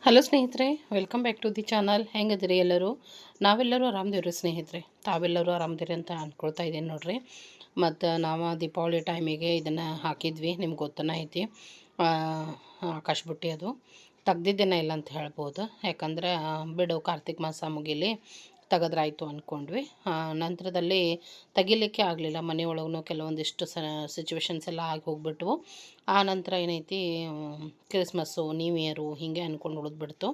Hello ಸ್ನೇಹಿತರೆ, welcome back to the channel. ಹೆಂಗದಿರಿ ಎಲ್ಲರೂ? ನಾವೆಲ್ಲರೂ ಆರಾಮದಿವ್ರಿ ಸ್ನೇಹಿತರೆ. ತಾವೆಲ್ಲರೂ ಆರಾಮದಿರಿ ಅಂತ ಅಂದ್ಕೊಳ್ತಾ ಇದ್ದೀನಿ ನೋಡ್ರಿ. ಮತ್ತು ನಾವು ದೀಪಾವಳಿ ಟೈಮಿಗೆ ಇದನ್ನು ಹಾಕಿದ್ವಿ, ನಿಮ್ಗೆ ಗೊತ್ತನೇ ಐತಿ. ಆಕಾಶ ಬುಟ್ಟಿ ಅದು ತೆಗ್ದಿದ್ದೇನೆ ಇಲ್ಲ ಅಂತ ಹೇಳ್ಬೋದು. ಯಾಕಂದ್ರೆ ಬಿಡು ಕಾರ್ತಿಕ್ ಮಾಸ ಮುಗಿಲಿ ತೆಗೆದ್ರಾಯ್ತು ಅಂದ್ಕೊಂಡ್ವಿ. ನಂತರದಲ್ಲಿ ತೆಗಿಲಿಕ್ಕೆ ಆಗಲಿಲ್ಲ. ಮನೆಯೊಳಗೂ ಕೆಲವೊಂದಿಷ್ಟು ಸಿಚುವೇಶನ್ಸ್ ಎಲ್ಲ ಆಗಿ ಹೋಗ್ಬಿಟ್ವು. ಆ ನಂತರ ಏನೈತಿ, ಕ್ರಿಸ್ಮಸ್ಸು, ನ್ಯೂ ಇಯರು ಹೀಗೆ ಅಂದ್ಕೊಂಡು ಉಳಿದ್ಬಿಡ್ತು.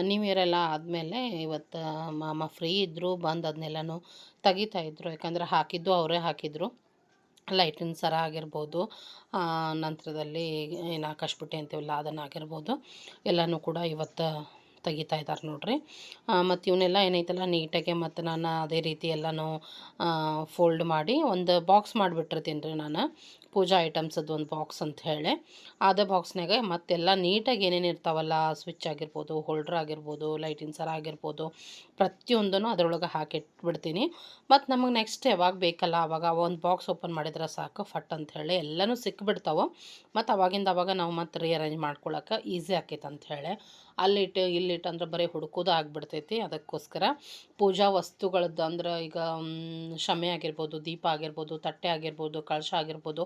ನ್ಯೂ ಇಯರ್ ಎಲ್ಲ ಆದಮೇಲೆ ಇವತ್ತು ಮಾಮ ಫ್ರೀ ಇದ್ದರು, ಬಂದು ಅದನ್ನೆಲ್ಲನೂ ತೆಗಿತಾಯಿದ್ರು. ಯಾಕಂದರೆ ಹಾಕಿದ್ದು ಅವರೇ ಹಾಕಿದರು. ಲೈಟಿನ ಸರ ಆಗಿರ್ಬೋದು, ನಂತರದಲ್ಲಿ ಏನು ಆಕಾಶ ಬುಟ್ಟಿ ಅಂತೀವಲ್ಲ ಅದನ್ನಾಗಿರ್ಬೋದು, ಎಲ್ಲನೂ ಕೂಡ ಇವತ್ತು ತೆಗಿತಾ ಇದ್ದಾರೆ ನೋಡ್ರಿ. ಮತ್ತು ಇವನ್ನೆಲ್ಲ ಏನೈತಲ್ಲ ನೀಟಾಗೆ ಮತ್ತು ನಾನು ಅದೇ ರೀತಿ ಎಲ್ಲನೂ ಫೋಲ್ಡ್ ಮಾಡಿ ಒಂದು ಬಾಕ್ಸ್ ಮಾಡಿಬಿಟ್ಟಿರ್ತೀನಿ ರೀ ನಾನು. ಪೂಜಾ ಐಟಮ್ಸದ್ದು ಒಂದು ಬಾಕ್ಸ್ ಅಂತ ಹೇಳಿ, ಅದೇ ಬಾಕ್ಸ್ನಾಗೆ ಮತ್ತೆಲ್ಲ ನೀಟಾಗಿ ಏನೇನು ಇರ್ತಾವಲ್ಲ, ಸ್ವಿಚ್ ಆಗಿರ್ಬೋದು, ಹೋಲ್ಡ್ರ್ ಆಗಿರ್ಬೋದು, ಲೈಟಿನ ಸರ ಆಗಿರ್ಬೋದು, ಪ್ರತಿಯೊಂದೂ ಅದರೊಳಗೆ ಹಾಕಿಟ್ಬಿಡ್ತೀನಿ. ಮತ್ತು ನಮಗೆ ನೆಕ್ಸ್ಟ್ ಯಾವಾಗ ಬೇಕಲ್ಲ ಆವಾಗ ಒಂದು ಬಾಕ್ಸ್ ಓಪನ್ ಮಾಡಿದ್ರೆ ಸಾಕು, ಫಟ್ ಅಂತ ಹೇಳಿ ಎಲ್ಲನೂ ಸಿಕ್ಬಿಡ್ತಾವೆ. ಮತ್ತು ಅವಾಗಿಂದ ಅವಾಗ ನಾವು ಮತ್ತೆ ರೀಅರೇಂಜ್ ಮಾಡ್ಕೊಳಕ್ಕೆ ಈಸಿ ಆಕೈತೆ ಅಂಥೇಳಿ ಅಲ್ಲಿಟ್ಟು ಇಲ್ಲಿಟ್ಟು ಅಂದ್ರೆ ಬರೀ ಹುಡುಕೋದು ಆಗಿಬಿಡ್ತೈತಿ. ಅದಕ್ಕೋಸ್ಕರ ಪೂಜಾ ವಸ್ತುಗಳದ್ದು ಅಂದ್ರೆ ಈಗ ಶಮೆ ಆಗಿರ್ಬೋದು, ದೀಪ ಆಗಿರ್ಬೋದು, ತಟ್ಟೆ ಆಗಿರ್ಬೋದು, ಕಳಶ ಆಗಿರ್ಬೋದು,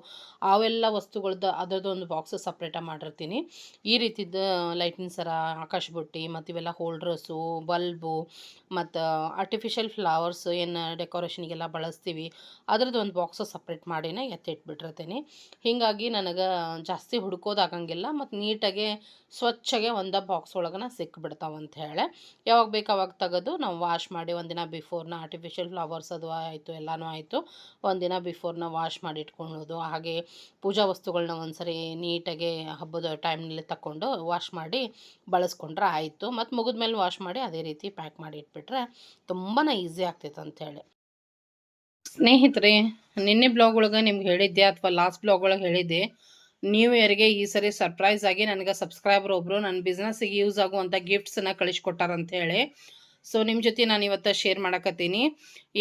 ಅವೆಲ್ಲ ವಸ್ತುಗಳದ್ದು ಅದರದ್ದು ಒಂದು ಬಾಕ್ಸ್ ಸಪ್ರೇಟಾಗಿ ಮಾಡಿರ್ತೀನಿ. ಈ ರೀತಿದ್ದು ಲೈಟಿನ ಸರ, ಆಕಾಶ ಬುಟ್ಟಿ ಮತ್ತು ಇವೆಲ್ಲ ಹೋಲ್ಡ್ರಸ್ಸು, ಬಲ್ಬು ಮತ್ತು ಆರ್ಟಿಫಿಷಿಯಲ್ ಫ್ಲವರ್ಸ್ ಏನು ಡೆಕೋರೇಷನಿಗೆಲ್ಲ ಬಳಸ್ತೀವಿ, ಅದ್ರದ್ದು ಒಂದು ಬಾಕ್ಸ್ ಸಪ್ರೇಟ್ ಮಾಡಿನೇ ಎತ್ತಿಟ್ಬಿಟ್ಟಿರ್ತೀನಿ. ಹೀಗಾಗಿ ನನಗೆ ಜಾಸ್ತಿ ಹುಡ್ಕೋದಾಗಂಗಿಲ್ಲ ಮತ್ತು ನೀಟಾಗೆ ಸ್ವಚ್ಛಗೆ ಒಂದು ಬಾಕ್ಸ್ ಒಳಗನ ಸಿಕ್ಬಿಡ್ತಾವೆ ಅಂತ ಹೇಳಿ. ಯಾವಾಗ ಬೇಕು ಅವಾಗ ತೆಗೆದು ನಾವು ವಾಶ್ ಮಾಡಿ ಒಂದಿನ ಬಿಫೋರ್ನ ಆರ್ಟಿಫಿಷಿಯಲ್ ಫ್ಲವರ್ಸ್ ಅದು ಆಯಿತು, ಎಲ್ಲನೂ ಆಯಿತು, ಒಂದಿನ ಬಿಫೋರ್ನ ವಾಶ್ ಮಾಡಿ ಇಟ್ಕೊಳ್ಳೋದು. ಹಾಗೆ ಪೂಜಾ ವಸ್ತುಗಳನ್ನ ಒಂದ್ಸರಿ ನೀಟಾಗೆ ಹಬ್ಬದ ಟೈಮ್ನಲ್ಲಿ ತಗೊಂಡು ವಾಶ್ ಮಾಡಿ ಬಳಸ್ಕೊಂಡ್ರೆ ಆಯಿತು. ಮತ್ತು ಮುಗಿದ್ಮೇಲೆ ವಾಶ್ ಮಾಡಿ ಅದೇ ರೀತಿ ಪ್ಯಾಕ್ ಮಾಡಿ ಇಟ್ಬಿಟ್ರೆ ತುಂಬಾ ಈಸಿ ಆಗ್ತೈತೆ ಅಂಥೇಳಿ. ಸ್ನೇಹಿತರೆ, ನಿನ್ನೆ ಬ್ಲಾಗ್ ಒಳಗೆ ನಿಮ್ಗೆ ಹೇಳಿದ್ದೆ ಅಥವಾ ಲಾಸ್ಟ್ ಬ್ಲಾಗ್ ಒಳಗೆ ಹೇಳಿದ್ದೆ, ನ್ಯೂ ಇಯರ್ಗೆ ಈ ಸರಿ ಸರ್ಪ್ರೈಸ್ ಆಗಿ ನನಗೆ ಸಬ್ಸ್ಕ್ರೈಬರ್ ಒಬ್ಬರು ನನ್ನ ಬಿಸ್ನೆಸ್ಸಿಗೆ ಯೂಸ್ ಆಗುವಂಥ ಗಿಫ್ಟ್ಸನ್ನು ಕಳಿಸ್ಕೊಟ್ಟಾರಂಥೇಳಿ. ಸೊ ನಿಮ್ಮ ಜೊತೆ ನಾನು ಇವತ್ತು ಶೇರ್ ಮಾಡಕತ್ತೀನಿ.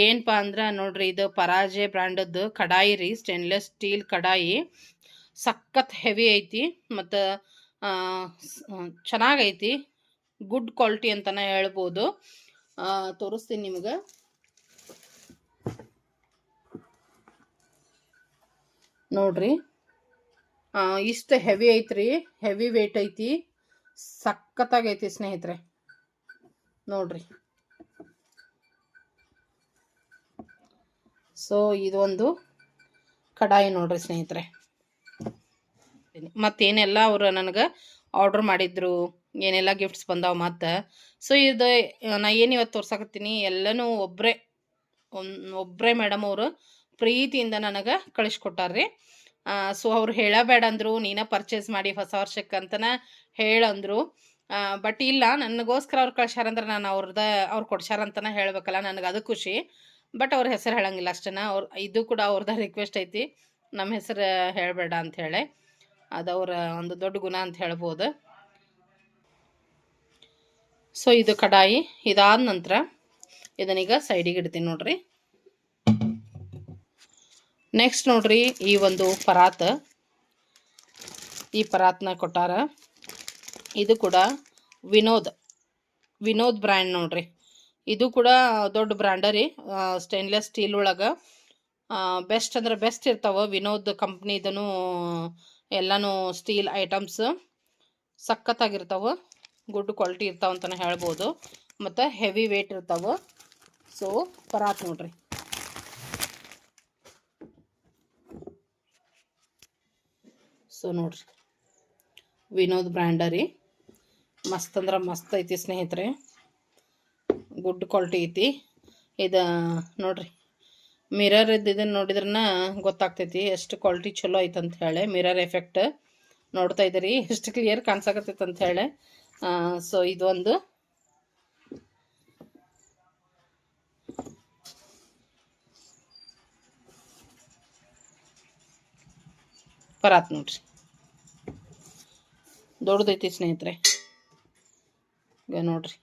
ಏನಪ್ಪ ಅಂದ್ರೆ ನೋಡ್ರಿ, ಇದು ಪರಾಜೆ ಬ್ರ್ಯಾಂಡದ್ದು ಕಡಾಯಿ ರೀ, ಸ್ಟೇನ್ಲೆಸ್ ಸ್ಟೀಲ್ ಕಡಾಯಿ. ಸಖತ್ ಹೆವಿ ಐತಿ ಮತ್ತು ಚೆನ್ನಾಗೈತಿ, ಗುಡ್ ಕ್ವಾಲಿಟಿ ಅಂತಲೇ ಹೇಳ್ಬೋದು. ತೋರಿಸ್ತೀನಿ ನಿಮ್ಗೆ. ನೋಡ್ರಿ, ಇಷ್ಟು ಹೆವಿ ಐತ್ರಿ, ಹೆವಿ ವೇಟ್ ಐತಿ, ಸಖತ್ತಾಗೈತಿ ಸ್ನೇಹಿತರೆ. ನೋಡ್ರಿ, ಸೊ ಇದೊಂದು ಕಡಾಯಿ ನೋಡ್ರಿ ಸ್ನೇಹಿತರೆ. ಮತ್ತೇನೆಲ್ಲ ಅವರು ನನಗೆ ಆರ್ಡ್ರ್ ಮಾಡಿದ್ರು, ಏನೆಲ್ಲ ಗಿಫ್ಟ್ಸ್ ಬಂದಾವ ಮತ್ತು. ಸೊ ಇದು ನಾ ಏನು ಇವತ್ತು ತೋರ್ಸಕತ್ತೀನಿ ಎಲ್ಲನೂ ಒಬ್ಬರೇ ಮೇಡಮ್ ಅವರು ಪ್ರೀತಿಯಿಂದ ನನಗೆ ಕಳಿಸ್ಕೊಟ್ಟಾರ್ರಿ. ಸೊ ಅವ್ರು ಹೇಳಬೇಡ ಅಂದರು, ನೀನೇ ಪರ್ಚೇಸ್ ಮಾಡಿ ಹೊಸ ವರ್ಷಕ್ಕೆ ಅಂತನ ಹೇಳಂದರು. ಬಟ್ ಇಲ್ಲ, ನನಗೋಸ್ಕರ ಅವ್ರು ಕಳ್ಸ್ಯಾರಂದ್ರೆ ನಾನು ಅವ್ರು ಕೊಡ್ಸ್ಯಾರಂತನ ಹೇಳಬೇಕಲ್ಲ, ನನಗೆ ಅದು ಖುಷಿ. ಬಟ್ ಅವ್ರ ಹೆಸರು ಹೇಳಂಗಿಲ್ಲ ಅಷ್ಟೇ. ಇದು ಕೂಡ ಅವ್ರದ್ದು ರಿಕ್ವೆಸ್ಟ್ ಐತಿ, ನಮ್ಮ ಹೆಸರು ಹೇಳಬೇಡ ಅಂಥೇಳಿ. ಅದು ಅವರ ಒಂದು ದೊಡ್ಡ ಗುಣ ಅಂತ ಹೇಳ್ಬೋದು. ಸೊ ಇದು ಕಡಾಯಿ. ಇದಾದ ನಂತರ ಇದನ್ನೀಗ ಸೈಡಿಗೆ ಇಡ್ತೀನಿ ನೋಡ್ರಿ. ನೆಕ್ಸ್ಟ್ ನೋಡ್ರಿ, ಈ ಒಂದು ಈ ಪರಾತ್ನ ಕೊಟ್ಟಾರ. ಇದು ಕೂಡ ವಿನೋದ್ ಬ್ರ್ಯಾಂಡ್ ನೋಡ್ರಿ. ಇದು ಕೂಡ ದೊಡ್ಡ ಬ್ರ್ಯಾಂಡ ರೀ, ಸ್ಟೇನ್ಲೆಸ್ ಸ್ಟೀಲ್ ಒಳಗೆ ಬೆಸ್ಟ್ ಅಂದ್ರೆ ಬೆಸ್ಟ್ ಇರ್ತಾವೆ. ವಿನೋದ್ ಕಂಪ್ನಿದೂ ಎಲ್ಲನೂ ಸ್ಟೀಲ್ ಐಟಮ್ಸ್ ಸಖತ್ತಾಗಿರ್ತಾವೆ, ಗುಡ್ ಕ್ವಾಲಿಟಿ ಇರ್ತಾವೆ ಅಂತಲೇ ಹೇಳ್ಬೋದು, ಮತ್ತು ಹೆವಿ ವೇಟ್ ಇರ್ತಾವೆ. ಸೊ ಪರಾತ್ ನೋಡ್ರಿ. ಸೊ ನೋಡ್ರಿ, ವಿನೋದ್ ಬ್ರ್ಯಾಂಡ ರೀ, ಮಸ್ತ್ ಅಂದ್ರೆ ಮಸ್ತ್ ಐತಿ ಸ್ನೇಹಿತರೆ, ಗುಡ್ ಕ್ವಾಲಿಟಿ ಐತಿ. ಇದು ನೋಡ್ರಿ, ಮಿರರ್ ಇದನ್ನು ನೋಡಿದ್ರನ್ನ ಗೊತ್ತಾಗ್ತೈತಿ ಎಷ್ಟು ಕ್ವಾಲಿಟಿ ಚಲೋ ಐತೆ ಅಂತ ಹೇಳಿ. ಮಿರರ್ ಎಫೆಕ್ಟ್ ನೋಡ್ತಾ ಇದ್ದೀರಿ ಎಷ್ಟು ಕ್ಲಿಯರ್ ಕಾಣಿಸಾಕತ್ತೈತೆ ಅಂತ ಹೇಳಿ. ಸೊ ಇದೊಂದು ಪರಾತ್ ನೋಡ್ರಿ, ದೊಡ್ಡದೈತಿ ಸ್ನೇಹಿತರೆ. ಈಗ ನೋಡ್ರಿ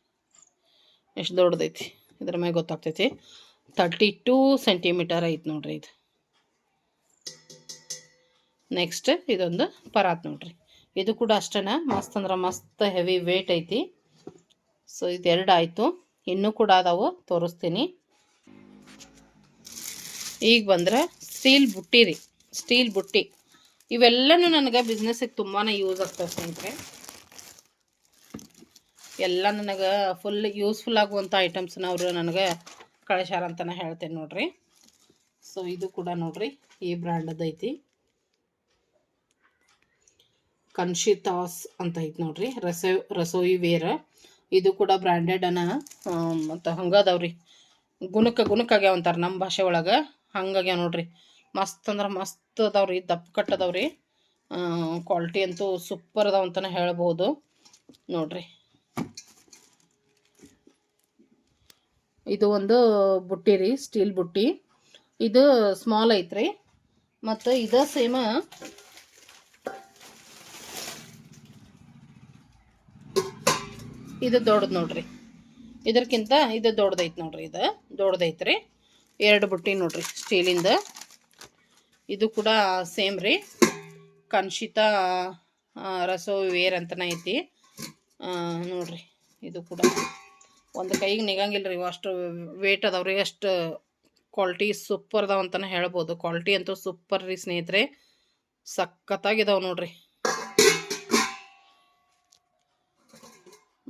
ಎಷ್ಟು ದೊಡ್ಡದೈತಿ, ಇದ್ರ ಮೇಲೆ ಗೊತ್ತಾಗ್ತೈತಿ. 32 ಸೆಂಟಿಮೀಟರ್ ಐತಿ ನೋಡ್ರಿ ಇದು. ನೆಕ್ಸ್ಟ್ ಇದೊಂದು ಪರಾತ್ ನೋಡ್ರಿ, ಇದು ಕೂಡ ಅಷ್ಟೇ ಮಸ್ತ್ ಅಂದ್ರೆ ಮಸ್ತ್ ಹೆವಿ ವೇಟ್ ಐತಿ. ಸೊ ಇದೆರಡು ಆಯಿತು, ಇನ್ನೂ ಕೂಡ ಅದಾವು ತೋರಿಸ್ತೀನಿ. ಈಗ ಬಂದ್ರೆ ಸ್ಟೀಲ್ ಬುಟ್ಟಿ ರೀ, ಸ್ಟೀಲ್ ಬುಟ್ಟಿ ಇವೆಲ್ಲನೂ ನನಗೆ ಬಿಸ್ನೆಸ್ಸಿಗೆ ತುಂಬಾ ಯೂಸ್ ಆಗ್ತವೆ ಸ್ನೇಹಿತರೆ. ಎಲ್ಲ ನನಗೆ ಫುಲ್ ಯೂಸ್ಫುಲ್ ಆಗುವಂಥ ಐಟಮ್ಸ್ನ ಅವರು ನನಗೆ ಕಳಿಸ್ಯಾರ ಅಂತಲೇ ಹೇಳ್ತೇನೆ ನೋಡ್ರಿ. ಸೊ ಇದು ಕೂಡ ನೋಡ್ರಿ ಈ ಬ್ರ್ಯಾಂಡದ್ದು ಐತಿ, ಕನ್ಶಿತಾಸ್ ಅಂತ ಐತಿ ನೋಡ್ರಿ, ರಸೋಯಿ ವೇರ್. ಇದು ಕೂಡ ಬ್ರ್ಯಾಂಡೆಡ್ ಮತ್ತು ಹಂಗದವ್ರಿ, ಗುಣಕ್ಕಾಗ್ಯಾವ ಅಂತಾರೆ ನಮ್ಮ ಭಾಷೆ ಒಳಗೆ, ಹಂಗಾಗ್ಯಾವ ನೋಡ್ರಿ. ಮಸ್ತ್ ಅಂದ್ರೆ ಮಸ್ತ್ ಅದಾವ್ರಿ, ದಪ್ಪ ಕಟ್ಟದವ್ರಿ. ಕ್ವಾಲಿಟಿ ಅಂತೂ ಸೂಪರ್ ಅದಾವ ಅಂತಲೇ ಹೇಳ್ಬೋದು ನೋಡ್ರಿ. ಇದು ಒಂದು ಬುಟ್ಟಿ ರೀ, ಸ್ಟೀಲ್ ಬುಟ್ಟಿ. ಇದು ಸ್ಮಾಲ್ ಐತ್ರಿ, ಮತ್ತು ಇದು ಸೇಮ ಇದು ದೊಡ್ಡದು ನೋಡ್ರಿ. ಇದಕ್ಕಿಂತ ಇದು ದೊಡ್ಡದೈತಿ ನೋಡ್ರಿ, ಇದು ದೊಡ್ಡದೈತ್ರಿ. 2 ಬುಟ್ಟಿ ನೋಡ್ರಿ ಸ್ಟೀಲಿಂದ. ಇದು ಕೂಡ ಸೇಮ್ ರೀ, ಕನ್ಶಿತಾ ರಸೋಯಿ ವೇರ್ ಅಂತನೇ ಐತಿ ನೋಡ್ರಿ. ಇದು ಕೂಡ ಒಂದು ಕೈಗೆ ನಿಗಂಗಿಲ್ಲ ರೀ, ಅಷ್ಟು ವೇಟ್ ಅದಾವ್ರಿ, ಅಷ್ಟು ಕ್ವಾಲಿಟಿ ಸೂಪರ್ ಅದಾವ ಅಂತಲೇ ಹೇಳ್ಬೋದು. ಕ್ವಾಲಿಟಿ ಅಂತೂ ಸೂಪರ್ ರೀ ಸ್ನೇಹಿತರೆ, ಸಖತ್ತಾಗಿದಾವೆ ನೋಡ್ರಿ.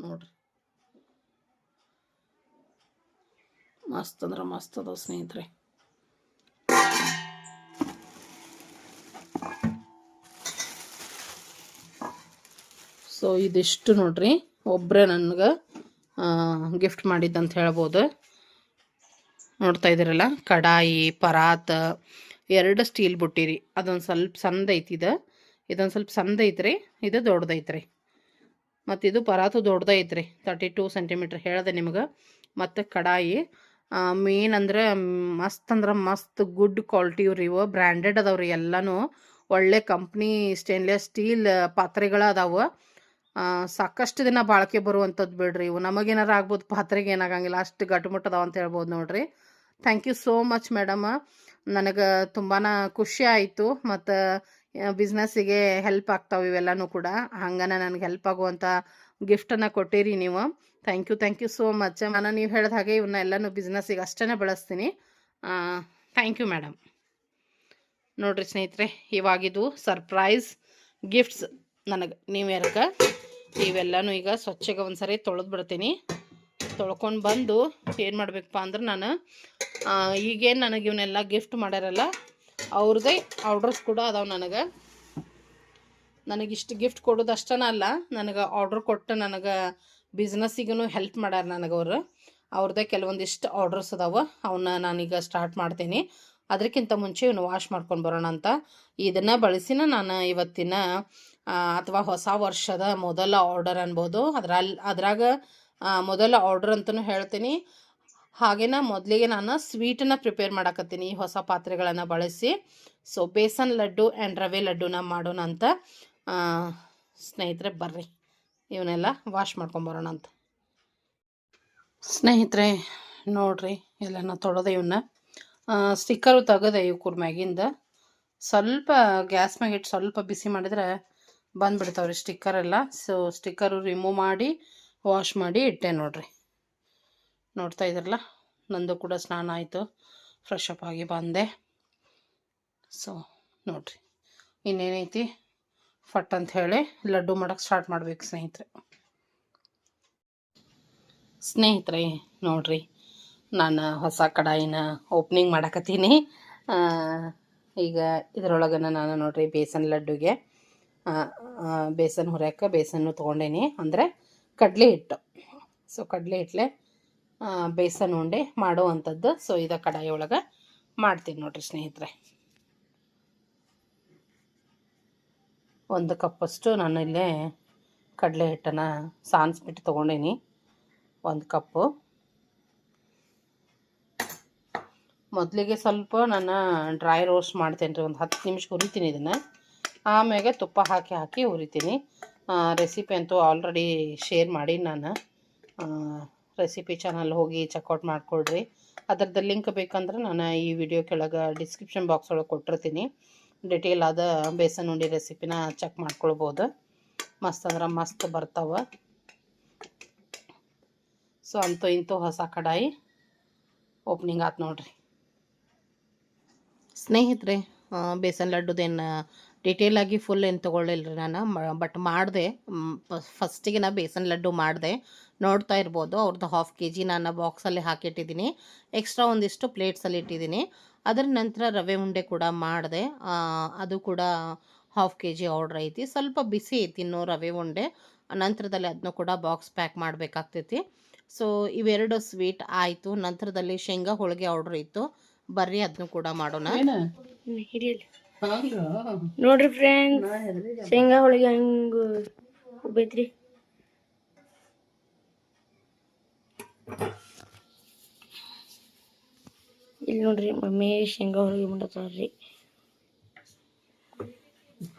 ನೋಡ್ರಿ ಮಸ್ತ್ ಅಂದ್ರೆ ಮಸ್ತ್ ಅದಾವ ಸ್ನೇಹಿತರೆ. ಸೊ ಇದಿಷ್ಟು ನೋಡ್ರಿ, ಒಬ್ಬರೇ ನನಗೆ ಗಿಫ್ಟ್ ಮಾಡಿದ್ದಂತ ಹೇಳ್ಬೋದು. ನೋಡ್ತಾ ಇದ್ದೀರಲ್ಲ, ಕಡಾಯಿ ಪರಾತ್ 2 ಸ್ಟೀಲ್ ಬುಟ್ಟಿ ರೀ. ಅದೊಂದು ಸ್ವಲ್ಪ ಸಣ್ಣದೈತಿ, ಇದೊಂದು ಸ್ವಲ್ಪ ಸಣ್ಣದೈತ್ರಿ, ಇದು ದೊಡ್ಡದೈತ್ರಿ. ಮತ್ತು ಇದು ಪರಾತು ದೊಡ್ಡದೈತ್ರಿ, 32 ಸೆಂಟಿಮೀಟ್ರ್ ಹೇಳಿದೆ ನಿಮ್ಗೆ. ಮತ್ತು ಕಡಾಯಿ ಮೇನ್ ಅಂದ್ರೆ ಮಸ್ತ್ ಗುಡ್ ಕ್ವಾಲಿಟಿ ಇವ್ರಿ, ಇವು ಬ್ರ್ಯಾಂಡೆಡ್ ಅದಾವ್ರಿ ಎಲ್ಲನೂ. ಒಳ್ಳೆ ಕಂಪ್ನಿ ಸ್ಟೇನ್ಲೆಸ್ ಸ್ಟೀಲ್ ಪಾತ್ರೆಗಳು ಅದಾವೆ. ಸಾಕಷ್ಟು ದಿನ ಬಾಳಿಕೆ ಬರುವಂಥದ್ದು ಬಿಡ್ರಿ ಇವು. ನಮಗೇನಾರು ಆಗ್ಬೋದು, ಪಾತ್ರೆಗೆ ಏನಾಗಂಗಿಲ್ಲ, ಅಷ್ಟು ಗಟ್ಟುಮುಟ್ಟು ಅದಾವ ಅಂತ ಹೇಳ್ಬೋದು ನೋಡ್ರಿ. Thank you so much madam, ನನಗೆ ತುಂಬಾ ಖುಷಿ ಆಯಿತು. ಮತ್ತು ಬಿಸ್ನೆಸ್ಸಿಗೆ ಹೆಲ್ಪ್ ಆಗ್ತಾವೆ ಇವೆಲ್ಲನೂ ಕೂಡ. ಹಂಗನ ನನಗೆ ಹೆಲ್ಪ್ ಆಗುವಂಥ ಗಿಫ್ಟನ್ನು ಕೊಟ್ಟಿರಿ ನೀವು. Thank you so much. ನಾನು ನೀವು ಹೇಳಿದ ಹಾಗೆ ಇವನ್ನ ಎಲ್ಲನೂ ಬಿಸ್ನೆಸ್ಸಿಗೆ ಅಷ್ಟೇ ಬಳಸ್ತೀನಿ. Thank you madam. ನೋಡಿರಿ ಸ್ನೇಹಿತರೆ, ಇವಾಗಿದು ಸರ್ಪ್ರೈಸ್ ಗಿಫ್ಟ್ಸ್ ನನಗೆ ನ್ಯೂ ಇಯರ್ಗೆ. ಇವೆಲ್ಲನೂ ಈಗ ಸ್ವಚ್ಛಗೆ ಒಂದು ಸರಿ ತೊಳೆದು ಬಿಡ್ತೀನಿ. ತೊಳ್ಕೊಂಡು ಬಂದು ಏನು ಮಾಡಬೇಕಪ್ಪ ಅಂದ್ರೆ, ನಾನು ಈಗೇನು ನನಗೆ ಇವನ್ನೆಲ್ಲ ಗಿಫ್ಟ್ ಮಾಡ್ಯಾರಲ್ಲ ಅವ್ರದ್ದೇ ಆರ್ಡ್ರಸ್ ಕೂಡ ಅದಾವೆ. ನನಗಿಷ್ಟು ಗಿಫ್ಟ್ ಕೊಡೋದು ಅಷ್ಟೇ ಅಲ್ಲ, ನನಗೆ ಆರ್ಡ್ರ್ ಕೊಟ್ಟು ನನಗೆ ಬಿಸ್ನೆಸ್ಸಿಗೂ ಹೆಲ್ಪ್ ಮಾಡ್ಯಾರ ನನಗವರು. ಅವ್ರದ್ದೇ ಕೆಲವೊಂದಿಷ್ಟು ಆರ್ಡ್ರಸ್ ಅದಾವೆ, ಅವನ್ನ ನಾನೀಗ ಸ್ಟಾರ್ಟ್ ಮಾಡ್ತೀನಿ. ಅದಕ್ಕಿಂತ ಮುಂಚೆ ಇವನು ವಾಶ್ ಮಾಡ್ಕೊಂಡು ಬರೋಣ ಅಂತ ಇದನ್ನು ಬಳಸಿನ ನಾನು ಇವತ್ತಿನ ಅಥವಾ ಹೊಸ ವರ್ಷದ ಮೊದಲ ಆರ್ಡರ್ ಅನ್ಬೋದು. ಅದ್ರಾಗ ಮೊದಲ ಆರ್ಡರ್ ಅಂತಲೂ ಹೇಳ್ತೀನಿ. ಹಾಗೇನ ಮೊದಲಿಗೆ ನಾನು ಸ್ವೀಟನ್ನು ಪ್ರಿಪೇರ್ ಮಾಡಕತ್ತೀನಿ ಈ ಹೊಸ ಪಾತ್ರೆಗಳನ್ನು ಬಳಸಿ. ಸೊ ಬೇಸನ್ ಲಡ್ಡು ಆ್ಯಂಡ್ ರವೆ ಲಡ್ಡುನ ಮಾಡೋಣ ಅಂತ ಸ್ನೇಹಿತರೆ. ಬರ್ರಿ ಇವನ್ನೆಲ್ಲ ವಾಶ್ ಮಾಡ್ಕೊಂಬರೋಣ ಅಂತ. ಸ್ನೇಹಿತರೆ ನೋಡ್ರಿ, ಎಲ್ಲನ ತೊಳೆದೆ ಇವನ್ನ. ಸ್ಟಿಕ್ಕರು ತೆಗೆದೆ ಇವ್ಕೂರ್ ಮ್ಯಾಗಿಂದ. ಸ್ವಲ್ಪ ಗ್ಯಾಸ್ ಮ್ಯಾಗಿಟ್ಟು ಸ್ವಲ್ಪ ಬಿಸಿ ಮಾಡಿದರೆ ಬಂದುಬಿಡ್ತಾವ್ರಿ ಸ್ಟಿಕ್ಕರೆಲ್ಲ. ಸೊ ಸ್ಟಿಕ್ಕರು ರಿಮೂವ್ ಮಾಡಿ ವಾಶ್ ಮಾಡಿ ಇಟ್ಟೆ ನೋಡ್ರಿ. ನೋಡ್ತಾ ಇದ್ರಲ್ಲ, ನಂದು ಕೂಡ ಸ್ನಾನ ಆಯಿತು, ಫ್ರೆಶ್ ಅಪ್ ಆಗಿ ಬಂದೆ. ಸೊ ನೋಡ್ರಿ, ಇನ್ನೇನೈತಿ ಫಟ್ ಅಂತ ಹೇಳಿ ಲಡ್ಡು ಮಾಡೋಕ್ಕೆ ಸ್ಟಾರ್ಟ್ ಮಾಡ್ಬೇಕು ಸ್ನೇಹಿತರೆ. ನೋಡ್ರಿ, ನಾನು ಹೊಸ ಕಡಾಯಿನ ಓಪ್ನಿಂಗ್ ಮಾಡಕತ್ತೀನಿ. ಈಗ ಇದರೊಳಗೆ ನಾನು ನೋಡ್ರಿ ಬೇಸನ್ ಲಡ್ಡುಗೆ ಬೇಸನ್ ಹುರಿಯೋಕೆ ಬೇಸನ್ನು ತೊಗೊಂಡೇನಿ, ಅಂದರೆ ಕಡಲೆ ಹಿಟ್ಟು. ಸೊ ಕಡಲೆ ಹಿಟ್ಟಲೆ ಬೇಸನ್ ಉಂಡೆ ಮಾಡುವಂಥದ್ದು. ಸೊ ಇದು ಕಡಾಯಿ ಒಳಗೆ ಮಾಡ್ತೀನಿ ನೋಡ್ರಿ ಸ್ನೇಹಿತರೆ. 1 ಕಪ್ಪಷ್ಟು ನಾನು ಇಲ್ಲೇ ಕಡಲೆ ಹಿಟ್ಟನ್ನು ಸಾನ್ಸ್ಬಿಟ್ಟು ತೊಗೊಂಡೇನಿ, 1 ಕಪ್ಪು. ಮೊದಲಿಗೆ ಸ್ವಲ್ಪ ನಾನು ಡ್ರೈ ರೋಸ್ಟ್ ಮಾಡ್ತೇನೆ ರೀ, ಒಂದು 10 ನಿಮಿಷ ಹುರಿತೀನಿ ಇದನ್ನು. ಆಮ್ಯಾಗೆ ತುಪ್ಪ ಹಾಕಿ ಹುರಿತೀನಿ. ರೆಸಿಪಿ ಅಂತೂ ಆಲ್ರೆಡಿ ಶೇರ್ ಮಾಡಿ ನಾನು. ರೆಸಿಪಿ ಚಾನಲ್ ಹೋಗಿ ಚೆಕ್ಔಟ್ ಮಾಡಿಕೊಡ್ರಿ. ಅದರದ್ದು ಲಿಂಕ್ ಬೇಕಂದ್ರೆ ನಾನು ಈ ವಿಡಿಯೋ ಕೆಳಗೆ ಡಿಸ್ಕ್ರಿಪ್ಷನ್ ಬಾಕ್ಸ್ ಒಳಗೆ ಕೊಟ್ಟಿರ್ತೀನಿ. ಡಿಟೇಲ್ ಆದ ಬೇಸನ್ ಉಂಡೆ ರೆಸಿಪಿನ ಚೆಕ್ ಮಾಡ್ಕೊಳ್ಬೋದು. ಮಸ್ತ್ ಅಂದ್ರೆ ಮಸ್ತ್ ಬರ್ತಾವೆ. ಸೊ ಅಂತೂ ಇಂತೂ ಹೊಸ ಕಡಾಯಿ ಓಪನಿಂಗ್ ಆಯ್ತು ನೋಡ್ರಿ ಸ್ನೇಹಿತರೆ. ಬೇಸನ್ ಲಡ್ಡುದೇನು ಡಿಟೇಲಾಗಿ ಫುಲ್ ಏನು ತೊಗೊಳ್ಳಿಲ್ಲ ರೀ ನಾನು, ಬಟ್ ಮಾಡಿದೆ. ಫಸ್ಟಿಗೆ ನಾ ಬೇಸನ್ ಲಡ್ಡು ಮಾಡಿದೆ, ನೋಡ್ತಾ ಇರ್ಬೋದು. ಅವ್ರದ್ದು 1/2 kg ನಾನು ಬಾಕ್ಸಲ್ಲಿ ಹಾಕಿಟ್ಟಿದ್ದೀನಿ, ಎಕ್ಸ್ಟ್ರಾ ಒಂದಿಷ್ಟು ಪ್ಲೇಟ್ಸಲ್ಲಿ ಇಟ್ಟಿದ್ದೀನಿ. ಅದರ ನಂತರ ರವೆ ಉಂಡೆ ಕೂಡ ಮಾಡಿದೆ, ಅದು ಕೂಡ 1/2 kg ಆರ್ಡ್ರ್ ಐತಿ. ಸ್ವಲ್ಪ ಬಿಸಿ ಐತಿ ಇನ್ನೂ ರವೆ ಉಂಡೆ, ನಂತರದಲ್ಲಿ ಅದನ್ನು ಕೂಡ ಬಾಕ್ಸ್ ಪ್ಯಾಕ್ ಮಾಡಬೇಕಾಗ್ತೈತಿ. ಸೊ ಇವೆರಡು ಸ್ವೀಟ್ ಆಯಿತು. ನಂತರದಲ್ಲಿ ಶೇಂಗಾ ಹೋಳಿಗೆ ಆರ್ಡ್ರ್ ಇತ್ತು, ಬರ್ರಿ ಅದನ್ನು ಕೂಡ ಮಾಡೋಣ. ನೋಡ್ರಿ ಫ್ರೆಂಡ್ಸ್, ಶೇಂಗಾ ಹೋಳಿಗೆ ಹಂಗೆ ಉಬ್ಬೈತ್ರಿ. ಇಲ್ಲಿ ನೋಡ್ರಿ ಮಮ್ಮಿ ಶೇಂಗಾ ಹೋಳಿಗೆ ಮಾಡತ್ತಾರ್ರಿ.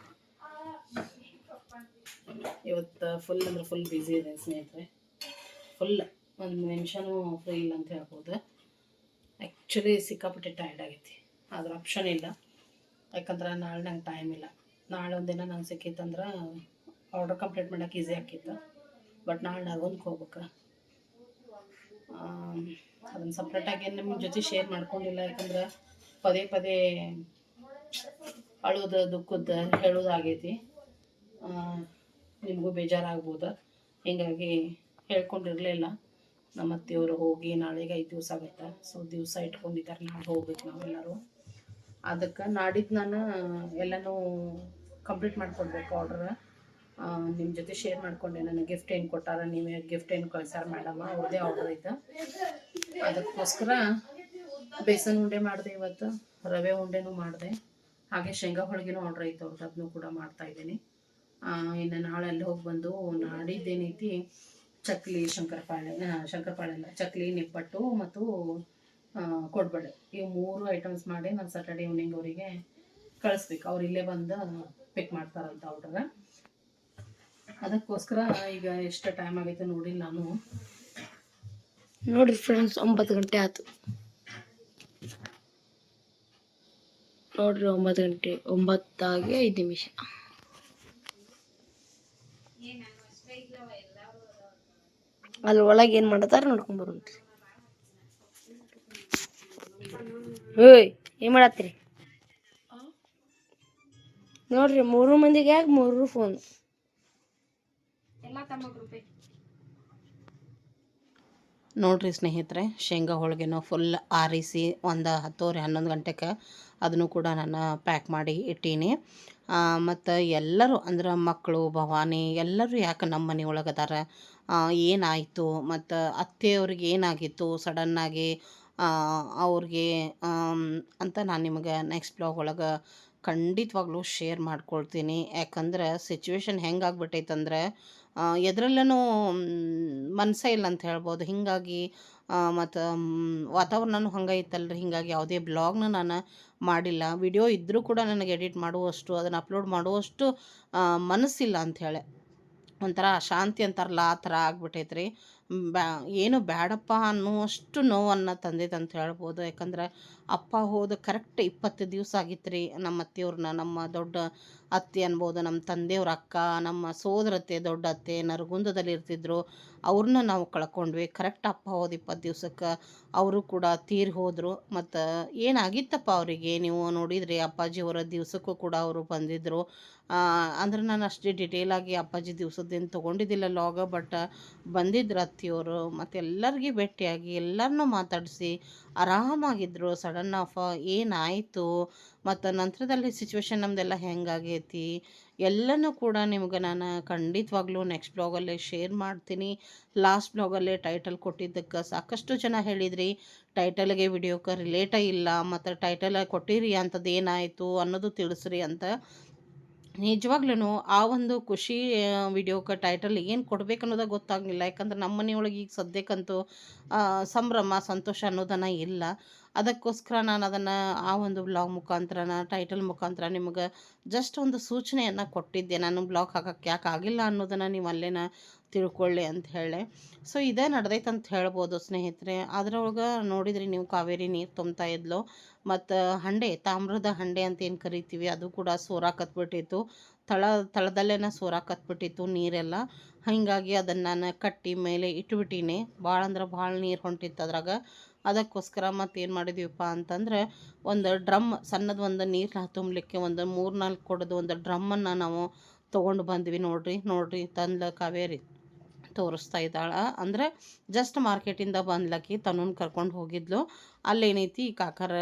ಇವತ್ತು ಫುಲ್ ಅಂದ್ರೆ ಫುಲ್ ಬ್ಯುಸಿ ಇದೆ ಸ್ನೇಹಿತರೆ. ಫುಲ್ ಒಂದು ನಿಮಿಷನೂ ಫ್ರೀ ಇಲ್ಲ ಅಂತ ಹೇಳ್ಬೋದು. ಆ್ಯಕ್ಚುಲಿ ಸಿಕ್ಕಾಪಟ್ಟೆ ಟೈರ್ಡ್ ಆಗೈತಿ, ಆದ್ರೆ ಆಪ್ಷನ್ ಇಲ್ಲ. ಯಾಕಂದ್ರೆ ನಾಳೆ ನಂಗೆ ಟೈಮ್ ಇಲ್ಲ. ನಾಳೆ ಒಂದಿನ ನಂಗೆ ಸಿಕ್ಕಿತ್ತಂದ್ರೆ ಆರ್ಡ್ರ್ ಕಂಪ್ಲೀಟ್ ಮಾಡೋಕೆ ಈಸಿ ಆಕಿತ್ತು. ಬಟ್ ನಾಳೆ ನರ್ಗೊಂದ್ಗೆ ಹೋಗ್ಬೇಕು. ಅದನ್ನು ಸಪ್ರೇಟಾಗಿ ನಿಮ್ಮ ಜೊತೆ ಶೇರ್ ಮಾಡ್ಕೊಂಡಿಲ್ಲ, ಯಾಕಂದ್ರೆ ಪದೇ ಪದೇ ಅಳೋದು ದುಃಖದ ಹೇಳೋದಾಗೈತಿ, ನಿಮಗೂ ಬೇಜಾರಾಗ್ಬೋದು. ಹೀಗಾಗಿ ಹೇಳ್ಕೊಂಡಿರಲಿಲ್ಲ. ನಮ್ಮ ಅತ್ತೆಯವರು ಹೋಗಿ ನಾಳೆಗೆ 5 ದಿವಸ ಆಗುತ್ತೆ. ಸೊ ದಿವಸ ಇಟ್ಕೊಂಡಿದ್ದಾರೆ, ನಾಳೆ ಹೋಗ್ಬೇಕು ನಾವೆಲ್ಲರೂ. ಅದಕ್ಕೆ ನಾಡಿದ್ದು ನಾನು ಎಲ್ಲನೂ ಕಂಪ್ಲೀಟ್ ಮಾಡ್ಕೊಡ್ಬೇಕು ಆರ್ಡ್ರ್. ನಿಮ್ಮ ಜೊತೆ ಶೇರ್ ಮಾಡಿಕೊಂಡೆ, ನನಗೆ ಗಿಫ್ಟ್ ಏನು ಕೊಟ್ಟಾರ, ನೀವೇ ಗಿಫ್ಟ್ ಏನು ಕಳ್ಸಾರ ಮೇಡಮ್, ಅವ್ರದ್ದೇ ಆರ್ಡ್ರ್ ಐತೆ. ಅದಕ್ಕೋಸ್ಕರ ಬೇಸನ್ ಉಂಡೆ ಮಾಡಿದೆ ಇವತ್ತು, ರವೆ ಉಂಡೆನೂ ಮಾಡಿದೆ, ಹಾಗೆ ಶೇಂಗಾ ಹೋಳಿಗೆನೂ ಆರ್ಡ್ರ್ ಐತೆ ಅವ್ರದ್ದು, ಅದನ್ನು ಕೂಡ ಮಾಡ್ತಾಯಿದ್ದೀನಿ. ಇನ್ನು ನಾಳೆ ಅಲ್ಲಿ ಹೋಗಿ ಬಂದು ನಾಡಿದ್ದೇನೈತಿ ಚಕ್ಲಿ, ಶಂಕರಪಾಳೆ ಅಲ್ಲ, ಚಕ್ಲಿ, ನಿಪ್ಪಟ್ಟು ಮತ್ತು ಕೊಡ್ಬಳೆ, ಇವು 3 ಐಟಮ್ಸ್ ಮಾಡಿ ನಾನು ಸಾಟರ್ಡೆ ಈವ್ನಿಂಗ್ ಅವರಿಗೆ ಕಳಿಸ್ಬೇಕು. ಅವ್ರು ಇಲ್ಲೇ ಬಂದು ಪಿಕ್ ಮಾಡ್ತಾರಂತ ಆರ್ಡ್ರ. ಅದಕ್ಕೋಸ್ಕರ ಈಗ ಎಷ್ಟು ಟೈಮ್ ಆಗೈತೆ ನೋಡಿಲ್ಲ ನಾನು. ನೋಡ್ರಿ ಫ್ರೆಂಡ್ಸ್, 9 ಗಂಟೆ ಆಯ್ತು ನೋಡ್ರಿ. 9 ಗಂಟೆ 9 5 ನಿಮಿಷ. ಅಲ್ಲಿ ಒಳಗೆ ಏನು ಮಾಡತ್ತಾರ ನೋಡ್ಕೊಂಡ್ ಬರುಂತ್ರಿ. ಏಯ್ ಏನು ಮಾಡತ್ತೀರಿ ನೋಡ್ರಿ. 3 ಮಂದಿಗೆ ಯಾಕೆ 3 ಫೋನ್ ಎಲ್ಲ ತಮ್ಮ ನೋಡ್ರಿ ಸ್ನೇಹಿತರೆ, ಶೇಂಗಾ ಹೋಳಿಗೆನೂ ಫುಲ್ ಆರಿಸಿ ಒಂದು 10-11 ಗಂಟೆಗೆ ಅದನ್ನು ಕೂಡ ನಾನು ಪ್ಯಾಕ್ ಮಾಡಿ ಇಟ್ಟೀನಿ. ಮತ್ತು ಎಲ್ಲರೂ ಅಂದ್ರೆ ಮಕ್ಕಳು, ಭವಾನಿ ಎಲ್ಲರೂ ಯಾಕೆ ನಮ್ಮ ಮನೆ ಒಳಗೆ ಅದಾರ, ಏನಾಯಿತು, ಮತ್ತು ಅತ್ತೆಯವ್ರಿಗೆ ಏನಾಗಿತ್ತು ಸಡನ್ನಾಗಿ ಅವ್ರಿಗೆ ಅಂತ ನಾನು ನಿಮಗೆ ನೆಕ್ಸ್ಟ್ ಬ್ಲಾಗ್ ಒಳಗೆ ಖಂಡಿತವಾಗ್ಲೂ ಶೇರ್ ಮಾಡ್ಕೊಳ್ತೀನಿ. ಯಾಕಂದ್ರೆ ಸಿಚುವೇಶನ್ ಹೆಂಗಾಗ್ಬಿಟ್ಟೈತಂದ್ರೆ ಎದ್ರಲ್ಲೂ ಮನಸ್ಸೇ ಇಲ್ಲ ಅಂತ ಹೇಳ್ಬೋದು. ಹೀಗಾಗಿ ಮತ್ತು ವಾತಾವರಣನೂ ಹಂಗೆ ಇತ್ತಲ್ರಿ, ಹೀಗಾಗಿ ಯಾವುದೇ ಬ್ಲಾಗ್ನ ನಾನು ಮಾಡಿಲ್ಲ. ವಿಡಿಯೋ ಇದ್ದರೂ ಕೂಡ ನನಗೆ ಎಡಿಟ್ ಮಾಡುವಷ್ಟು, ಅದನ್ನು ಅಪ್ಲೋಡ್ ಮಾಡುವಷ್ಟು ಮನಸ್ಸಿಲ್ಲ ಅಂಥೇಳಿ, ಒಂಥರ ಅಶಾಂತಿ ಅಂತಾರಲ್ಲ ಆ ಥರ ಆಗ್ಬಿಟ್ಟೈತ್ರಿ. ಏನು ಬೇಡಪ್ಪ ಅನ್ನುವಷ್ಟು ನೋವನ್ನು ತಂದೈತೆ ಅಂತ ಹೇಳ್ಬೋದು. ಯಾಕಂದ್ರೆ ಅಪ್ಪ ಹೋದ ಕರೆಕ್ಟ್ 20 ದಿವಸ ಆಗಿತ್ತು ರೀ. ನಮ್ಮ ಅತ್ತೆಯವ್ರನ್ನ, ನಮ್ಮ ದೊಡ್ಡ ಅತ್ತೆ ಅನ್ಬೋದು, ನಮ್ಮ ತಂದೆಯವ್ರ ಅಕ್ಕ, ನಮ್ಮ ಸೋದರತ್ತೆ, ದೊಡ್ಡ ಅತ್ತೆ ನರಗುಂದದಲ್ಲಿ ಇರ್ತಿದ್ರು, ಅವ್ರನ್ನ ನಾವು ಕಳ್ಕೊಂಡ್ವಿ. ಕರೆಕ್ಟ್ ಅಪ್ಪ ಹೋದ 20 ದಿವ್ಸಕ್ಕೆ ಅವರು ಕೂಡ ತೀರಿ ಹೋದರು. ಮತ್ತು ಏನಾಗಿತ್ತಪ್ಪ ಅವರಿಗೆ, ನೀವು ನೋಡಿದ್ರಿ ಅಪ್ಪಾಜಿಯವರ ದಿವಸಕ್ಕೂ ಕೂಡ ಅವರು ಬಂದಿದ್ದರು. ಅಂದ್ರೆ ನಾನು ಅಷ್ಟೇ ಡಿಟೇಲಾಗಿ ಅಪ್ಪಾಜಿ ದಿವಸದ್ದೇನು ತೊಗೊಂಡಿದ್ದಿಲ್ಲ ಲಾಗ, ಬಟ್ ಬಂದಿದ್ರು ಅತ್ತಿಯವರು. ಮತ್ತು ಎಲ್ಲರಿಗೂ ಭೇಟಿಯಾಗಿ ಎಲ್ಲರನ್ನೂ ಮಾತಾಡಿಸಿ ಆರಾಮಾಗಿದ್ದರು. ಸಡನ್ ಆಫ್ ಏನಾಯಿತು, ಮತ್ತು ನಂತರದಲ್ಲಿ ಸಿಚುವೇಶನ್ ನಮ್ಮದೆಲ್ಲ ಹೆಂಗಾಗೈತಿ ಎಲ್ಲನೂ ಕೂಡ ನಿಮ್ಗೆ ನಾನು ಖಂಡಿತವಾಗ್ಲೂ ನೆಕ್ಸ್ಟ್ ಬ್ಲಾಗಲ್ಲೇ ಶೇರ್ ಮಾಡ್ತೀನಿ. ಲಾಸ್ಟ್ ಬ್ಲಾಗಲ್ಲೇ ಟೈಟಲ್ ಕೊಟ್ಟಿದ್ದಕ್ಕೆ ಸಾಕಷ್ಟು ಜನ ಹೇಳಿದ್ರಿ ಟೈಟಲ್ಗೆ ವಿಡಿಯೋಕ್ಕೆ ರಿಲೇಟೇ ಇಲ್ಲ, ಮತ್ತು ಟೈಟಲ್ ಕೊಟ್ಟಿರಿ ಅಂಥದ್ದು ಏನಾಯಿತು ಅನ್ನೋದು ತಿಳಿಸ್ರಿ ಅಂತ. ನಿಜವಾಗ್ಲೂ ಆ ಒಂದು ಖುಷಿ ವಿಡಿಯೋಕ್ಕೆ ಟೈಟಲ್ ಏನು ಕೊಡ್ಬೇಕು ಅನ್ನೋದು ಗೊತ್ತಾಗಲಿಲ್ಲ. ಯಾಕಂದ್ರೆ ನಮ್ಮ ಮನೆಯೊಳಗೆ ಈಗ ಸದ್ಯಕ್ಕಂತೂ ಸಂಭ್ರಮ ಸಂತೋಷ ಅನ್ನೋದನ್ನು ಇಲ್ಲ. ಅದಕ್ಕೋಸ್ಕರ ನಾನು ಅದನ್ನು ಆ ಒಂದು ಬ್ಲಾಗ್ ಮುಖಾಂತರ ಟೈಟಲ್ ಮುಖಾಂತರ ನಿಮಗೆ ಜಸ್ಟ್ ಒಂದು ಸೂಚನೆಯನ್ನು ಕೊಟ್ಟಿದ್ದೆ. ನಾನು ಬ್ಲಾಗ್ ಹಾಕೋಕ್ಕೆ ಯಾಕೆ ಆಗಿಲ್ಲ ಅನ್ನೋದನ್ನು ನೀವು ಅಲ್ಲೇನ ತಿಳ್ಕೊಳ್ಳಿ ಅಂತ ಹೇಳಿ. ಸೊ ಇದೇ ನಡೆದೈತೆ ಅಂತ ಹೇಳ್ಬೋದು ಸ್ನೇಹಿತರೆ. ಅದರೊಳಗೆ ನೋಡಿದ್ರಿ ನೀವು ಕಾವೇರಿ ನೀರು ತುಂಬ್ತಾ ಇದ್ಲು, ಮತ್ತು ಹಂಡೆ, ತಾಮ್ರದ ಹಂಡೆ ಅಂತ ಏನು ಕರಿತೀವಿ ಅದು ಕೂಡ ಸೋರಾಕತ್ಬಿಟ್ಟಿತ್ತು. ತಳದಲ್ಲೇ ಸೋರಾಕತ್ಬಿಟ್ಟಿತ್ತು ನೀರೆಲ್ಲ. ಹಾಗಾಗಿ ಅದನ್ನು ನಾನು ಕಟ್ಟಿ ಮೇಲೆ ಇಟ್ಬಿಟ್ಟೀನಿ. ಭಾಳ ಅಂದ್ರೆ ಭಾಳ ನೀರು ಹೊಂಟಿತ್ತು ಅದ್ರಾಗ. ಅದಕ್ಕೋಸ್ಕರ ಮತ್ತೇನು ಮಾಡಿದ್ವಿಪ್ಪ ಅಂತಂದ್ರೆ ಒಂದು ಡ್ರಮ್ ಸಣ್ಣದು ಒಂದು ನೀರು ತುಂಬಲಿಕ್ಕೆ ಒಂದು 3-4 ಕೊಡೋದು ಒಂದು ಡ್ರಮ್ಮನ್ನು ನಾವು ತೊಗೊಂಡು ಬಂದ್ವಿ. ನೋಡ್ರಿ ತಂದ್ಲ ಕಾವೇರಿ ತೋರಿಸ್ತಾ ಇದ್ದಾಳೆ. ಅಂದರೆ ಜಸ್ಟ್ ಮಾರ್ಕೆಟಿಂದ ಬಂದ್ಲಕ್ಕಿ ತನ್ನನ್ನು ಕರ್ಕೊಂಡು ಹೋಗಿದ್ಲು. ಅಲ್ಲೇನೈತಿ ಕಾಕರ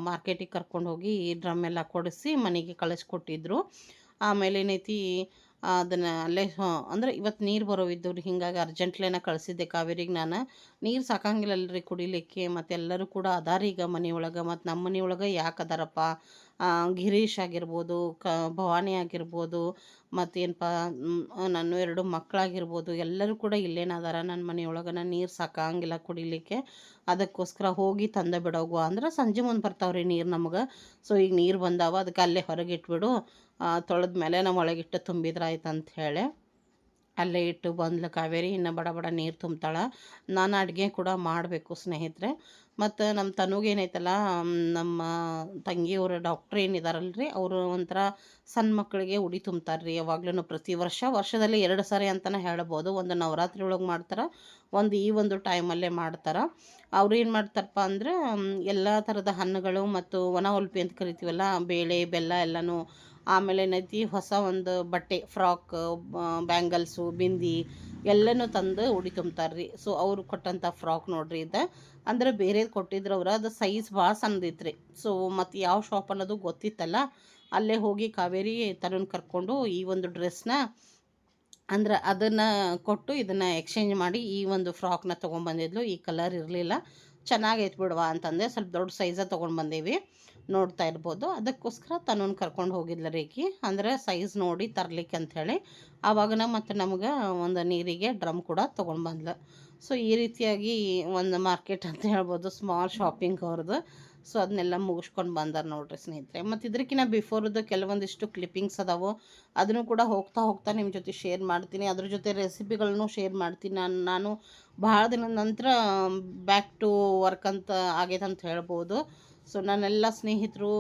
ಮಾರ್ಕೆಟಿಗೆ ಕರ್ಕೊಂಡು ಹೋಗಿ ಈ ಡ್ರಮ್ ಎಲ್ಲ ಕೊಡಿಸಿ ಮನೆಗೆ ಕಳಿಸ್ಕೊಟ್ಟಿದ್ರು. ಆಮೇಲೆ ಏನೈತಿ ಅದನ್ನು ಅಲ್ಲೇ ಅಂದರೆ ಇವತ್ತು ನೀರು ಬರೋವಿದ್ದು ರೀ, ಹಿಂಗಾಗಿ ಅರ್ಜೆಂಟ್ಲೇನ ಕಳಿಸಿದ್ದೆ ಕಾವೇರಿಗೆ. ನಾನು ನೀರು ಸಾಕಂಗಿಲ್ಲಲ್ರಿ ಕುಡಿಲಿಕ್ಕೆ, ಮತ್ತು ಎಲ್ಲರೂ ಕೂಡ ಅದಾರ ಈಗ ಮನೆಯೊಳಗೆ. ಮತ್ತು ನಮ್ಮ ಮನೆಯೊಳಗೆ ಯಾಕೆ ಅದಾರಪ್ಪ, ಗಿರೀಶ್ ಆಗಿರ್ಬೋದು, ಭವಾನಿ ಆಗಿರ್ಬೋದು, ಮತ್ತೇನಪ್ಪ ನನ್ನ 2 ಮಕ್ಕಳಾಗಿರ್ಬೋದು, ಎಲ್ಲರೂ ಕೂಡ ಇಲ್ಲೇನ ಅದಾರ ನನ್ನ ಮನೆಯೊಳಗೆ. ನಾನು ನೀರು ಸಾಕಂಗಿಲ್ಲ ಕುಡಿಲಿಕ್ಕೆ, ಅದಕ್ಕೋಸ್ಕರ ಹೋಗಿ ತಂದು ಬಿಡೋಗು ಅಂದ್ರೆ ಸಂಜೆ ಮುಂದೆ ಬರ್ತಾವ್ರಿ ನೀರು ನಮಗೆ. ಸೊ ಈಗ ನೀರು ಬಂದಾವ, ಅದಕ್ಕೆ ಅಲ್ಲೇ ಹೊರಗೆ ಇಟ್ಬಿಡು, ತೊಳೆದ ಮೇಲೆ ನಾವು ಒಳಗಿಟ್ಟು ತುಂಬಿದ್ರೆ ಆಯ್ತು ಅಂತ ಹೇಳಿ ಅಲ್ಲೇ ಇಟ್ಟು ಬಂದ್ಲು ಕಾವೇರಿ. ಇನ್ನು ಬಡ ಬಡ ನೀರು ತುಂಬ್ತಾಳೆ. ನಾನು ಅಡುಗೆ ಕೂಡ ಮಾಡಬೇಕು ಸ್ನೇಹಿತರೆ. ಮತ್ತು ನಮ್ಮ ತನುಗೇನೈತಲ್ಲ, ನಮ್ಮ ತಂಗಿಯವರು ಡಾಕ್ಟ್ರ್ ಏನಿದಾರಲ್ರಿ, ಅವರು ಒಂಥರ ಸಣ್ಣ ಮಕ್ಕಳಿಗೆ ಉಡಿ ತುಂಬ್ತಾರೆ ರೀ ಯಾವಾಗ್ಲೂ. ಪ್ರತಿ ವರ್ಷದಲ್ಲಿ 2 ಸಾರಿ ಅಂತಲೇ ಹೇಳ್ಬೋದು. ಒಂದು ನವರಾತ್ರಿ ಒಳಗೆ ಮಾಡ್ತಾರೆ, ಒಂದು ಈ ಒಂದು ಟೈಮಲ್ಲೇ ಮಾಡ್ತಾರೆ. ಅವ್ರು ಏನು ಮಾಡ್ತಾರಪ್ಪ ಅಂದರೆ ಎಲ್ಲ ಥರದ ಹಣ್ಣುಗಳು ಮತ್ತು ಒಣ ಒಲ್ಪಿ ಅಂತ ಕರಿತೀವಲ್ಲ, ಬೇಳೆ ಬೆಲ್ಲ ಎಲ್ಲನೂ. ಆಮೇಲೆ ಏನೈತಿ ಹೊಸ ಒಂದು ಬಟ್ಟೆ, ಫ್ರಾಕ್, ಬ್ಯಾಂಗಲ್ಸು, ಬಿಂದಿ ಎಲ್ಲನೂ ತಂದು ಉಡಿ ತುಂಬ್ತಾರೆ ರೀ. ಸೊ ಅವ್ರು ಕೊಟ್ಟಂಥ ಫ್ರಾಕ್ ನೋಡ್ರಿ ಇದು. ಅಂದರೆ ಬೇರೆದು ಕೊಟ್ಟಿದ್ರು ಅವ್ರು, ಅದು ಸೈಜ್ ಭಾಳ ಸಣ್ಣದಿತ್ತು. ಸೊ ಮತ್ತು ಯಾವ ಶಾಪ್ ಅನ್ನೋದು ಗೊತ್ತಿತ್ತಲ್ಲ, ಅಲ್ಲೇ ಹೋಗಿ ಕಾವೇರಿ ತನ್ನನ್ನು ಕರ್ಕೊಂಡು ಈ ಒಂದು ಡ್ರೆಸ್ನ ಅಂದ್ರೆ ಅದನ್ನು ಕೊಟ್ಟು ಇದನ್ನು ಎಕ್ಸ್ಚೇಂಜ್ ಮಾಡಿ ಈ ಒಂದು ಫ್ರಾಕ್ನ ತೊಗೊಂಡ್ಬಂದಿದ್ಲು. ಈ ಕಲರ್ ಇರಲಿಲ್ಲ, ಚೆನ್ನಾಗೈತೆ ಬಿಡುವ ಅಂತಂದೆ. ಸ್ವಲ್ಪ ದೊಡ್ಡ ಸೈಜ ತೊಗೊಂಡು ಬಂದೀವಿ, ನೋಡ್ತಾ ಇರ್ಬೋದು. ಅದಕ್ಕೋಸ್ಕರ ತನ್ನನ್ನು ಕರ್ಕೊಂಡು ಹೋಗಿದ್ಲ ರೇಖಿ, ಅಂದರೆ ಸೈಜ್ ನೋಡಿ ತರಲಿಕ್ಕೆ ಅಂಥೇಳಿ. ಆವಾಗನ ಮತ್ತು ನಮ್ಗೆ ಒಂದು ನೀರಿಗೆ ಡ್ರಮ್ ಕೂಡ ತೊಗೊಂಡು ಬಂದ್ಲು. ಸೊ ಈ ರೀತಿಯಾಗಿ ಒಂದು ಮಾರ್ಕೆಟ್ ಅಂತ ಹೇಳ್ಬೋದು, ಸ್ಮಾಲ್ ಶಾಪಿಂಗ್ ಅವ್ರದ್ದು. ಸೊ ಅದನ್ನೆಲ್ಲ ಮುಗಿಸ್ಕೊಂಡು ಬಂದಾರ ನೋಡ್ರಿ ಸ್ನೇಹಿತರೆ. ಮತ್ತು ಇದಕ್ಕಿಂತ ಬಿಫೋರ್ದು ಕೆಲವೊಂದಿಷ್ಟು ಕ್ಲಿಪ್ಪಿಂಗ್ಸ್ ಅದಾವು, ಅದನ್ನು ಕೂಡ ಹೋಗ್ತಾ ನಿಮ್ಮ ಜೊತೆ ಶೇರ್ ಮಾಡ್ತೀನಿ. ಅದ್ರ ಜೊತೆ ರೆಸಿಪಿಗಳನ್ನು ಶೇರ್ ಮಾಡ್ತೀನಿ. ನಾನು ಭಾಳ ದಿನದ ನಂತರ ಬ್ಯಾಕ್ ಟು ವರ್ಕ್ ಅಂತ ಆಗೈತೆ ಅಂತ ಹೇಳ್ಬೋದು. ಸೊ ನನ್ನೆಲ್ಲ ಸ್ನೇಹಿತರು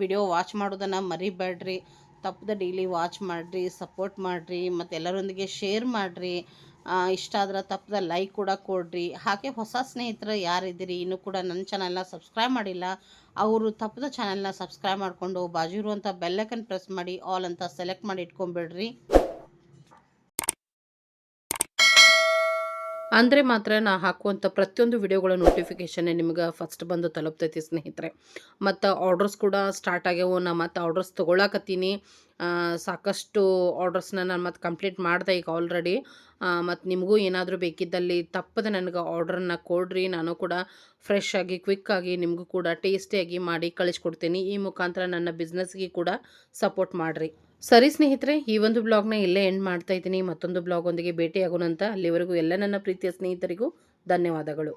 ವಿಡಿಯೋ ವಾಚ್ ಮಾಡೋದನ್ನು ಮರಿಬೇಡ್ರಿ, ತಪ್ಪದೆ ಡೈಲಿ ವಾಚ್ ಮಾಡಿರಿ, ಸಪೋರ್ಟ್ ಮಾಡಿರಿ, ಮತ್ತು ಎಲ್ಲರೊಂದಿಗೆ ಶೇರ್ ಮಾಡಿರಿ. ಇಷ್ಟ ಆದ್ರೆ ತಪ್ಪದೆ ಲೈಕ್ ಕೂಡ ಕೊಡ್ರಿ. ಹಾಗೆ ಹೊಸ ಸ್ನೇಹಿತರು ಯಾರಿದ್ದೀರಿ ಇನ್ನೂ ಕೂಡ ನನ್ನ ಚಾನಲ್ನ ಸಬ್ಸ್ಕ್ರೈಬ್ ಮಾಡಿಲ್ಲ, ಅವರು ತಪ್ಪದ ಚಾನಲ್ನ ಸಬ್ಸ್ಕ್ರೈಬ್ ಮಾಡಿಕೊಂಡು ಬಾಜು ಇರುವಂಥ ಬೆಲ್ಲೈಕನ್ ಪ್ರೆಸ್ ಮಾಡಿ ಆಲ್ ಅಂತ ಸೆಲೆಕ್ಟ್ ಮಾಡಿ ಇಟ್ಕೊಂಬಿಡ್ರಿ. ಅಂದರೆ ಮಾತ್ರ ನಾ ಹಾಕುವಂಥ ಪ್ರತಿಯೊಂದು ವಿಡಿಯೋಗಳ ನೋಟಿಫಿಕೇಷನ್ ನಿಮ್ಗೆ ಫಸ್ಟ್ ಬಂದು ತಲುಪ್ತೈತಿ ಸ್ನೇಹಿತರೆ. ಮತ್ತು ಆರ್ಡರ್ಸ್ ಕೂಡ ಸ್ಟಾರ್ಟ್ ಆಗ್ಯಾವು. ನಾ ಮತ್ತು ಆರ್ಡರ್ಸ್ ತೊಗೊಳಕತ್ತೀನಿ. ಸಾಕಷ್ಟು ಆರ್ಡರ್ಸ್ನ ನಾನು ಮತ್ತು ಕಂಪ್ಲೀಟ್ ಮಾಡಿದೆ ಈಗ ಆಲ್ರೆಡಿ. ಮತ್ತು ನಿಮಗೂ ಏನಾದರೂ ಬೇಕಿದ್ದಲ್ಲಿ ತಪ್ಪದೆ ನನಗೆ ಆರ್ಡ್ರನ್ನ ಕೊಡ್ರಿ. ನಾನು ಕೂಡ ಫ್ರೆಶ್ ಆಗಿ ಕ್ವಿಕ್ಕಾಗಿ ನಿಮಗೂ ಕೂಡ ಟೇಸ್ಟಿಯಾಗಿ ಮಾಡಿ ಕಳಿಸ್ಕೊಡ್ತೀನಿ. ಈ ಮುಖಾಂತರ ನನ್ನ ಬಿಸ್ನೆಸ್ಗೆ ಕೂಡ ಸಪೋರ್ಟ್ ಮಾಡಿರಿ. ಸರಿ ಸ್ನೇಹಿತರೆ, ಈ ಒಂದು ಬ್ಲಾಗ್ನ ಇಲ್ಲೇ ಎಂಡ್ ಮಾಡ್ತಾ ಇದ್ದೀನಿ. ಮತ್ತೊಂದು ಬ್ಲಾಗ್ ಒಂದಿಗೆ ಭೇಟಿಯಾಗೋಣಂತ. ಅಲ್ಲಿವರೆಗೂ ಎಲ್ಲ ನನ್ನ ಪ್ರೀತಿಯ ಸ್ನೇಹಿತರಿಗೂ ಧನ್ಯವಾದಗಳು.